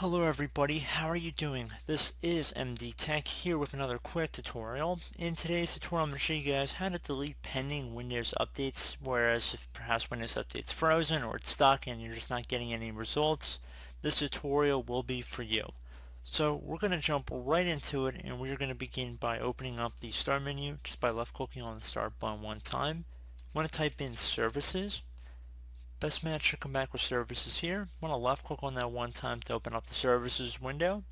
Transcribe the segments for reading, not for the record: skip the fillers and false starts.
Hello everybody, how are you doing? This is MD Tech here with another quick tutorial. In today's tutorial I'm going to show you guys how to delete pending Windows updates, whereas if perhaps Windows Update's frozen or it's stuck and you're just not getting any results, this tutorial will be for you. So we're going to jump right into it, and we're going to begin by opening up the Start menu just by left clicking on the Start button one time. Want to type in Services. Best match should come back with Services here. Want to left click on that one time to open up the Services window.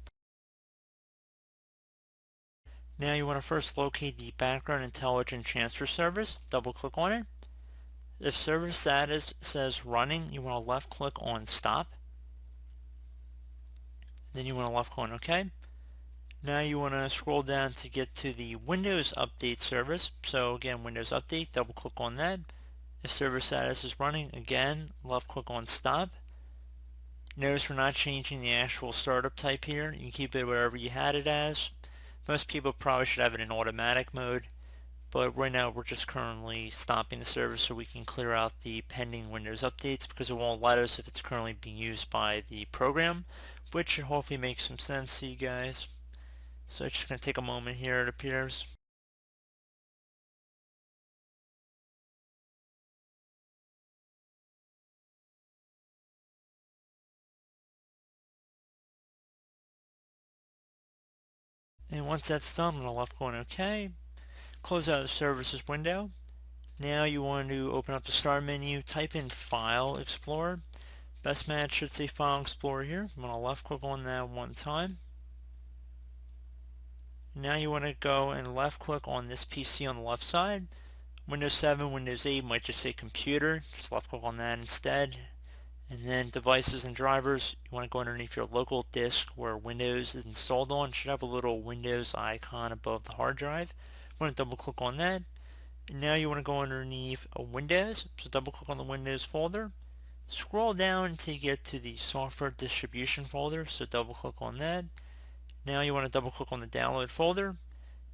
Now you want to first locate the Background Intelligent Transfer Service. Double click on it. If service status says running, you want to left click on Stop. Then you want to left click on OK. Now you want to scroll down to get to the Windows Update service. So again, Windows Update, double click on that. If service status is running, again, left click on Stop. Notice we're not changing the actual startup type here. You can keep it whatever you had it as. Most people probably should have it in automatic mode, but right now we're just currently stopping the service so we can clear out the pending Windows updates, because it won't let us if it's currently being used by the program, which should hopefully make some sense to you guys. So it's just going to take a moment here, it appears. And once that's done, I'm going to left click on OK. Close out the services window. Now you want to open up the Start menu, type in File Explorer. Best match should say File Explorer here. I'm going to left click on that one time. Now you want to go and left click on this PC on the left side. Windows 7, Windows 8 might just say Computer. Just left click on that instead. And then Devices and Drivers, you want to go underneath your local disk where Windows is installed on. It should have a little Windows icon above the hard drive. You want to double click on that. And now you want to go underneath Windows. So double click on the Windows folder. Scroll down until you get to the Software Distribution folder. So double click on that. Now you want to double click on the Download folder.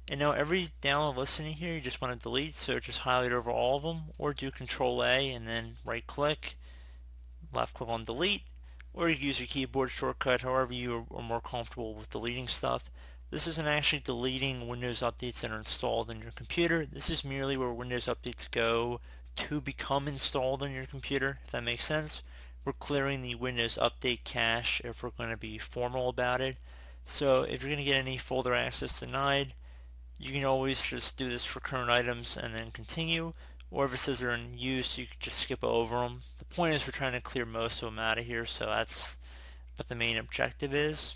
And now every download listed in here you just want to delete, so just highlight over all of them, or do Control A and then right click, left click on delete, or you can use your keyboard shortcut however you are more comfortable with deleting stuff. This isn't actually deleting Windows updates that are installed on your computer. This is merely where Windows updates go to become installed on your computer, if that makes sense. We're clearing the Windows update cache if we're going to be formal about it. So if you're going to get any folder access denied, you can always just do this for current items and then continue, or if it says they're in use, you can just skip over them. The point is we're trying to clear most of them out of here, so that's what the main objective is.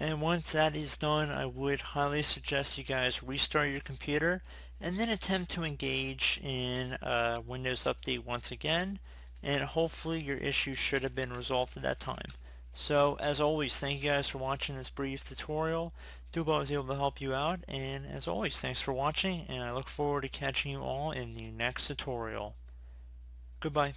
And once that is done, I would highly suggest you guys restart your computer and then attempt to engage in Windows Update once again, and hopefully your issue should have been resolved at that time. So as always, thank you guys for watching this brief tutorial. Do hope I was able to help you out, and as always, thanks for watching, and I look forward to catching you all in the next tutorial. Goodbye.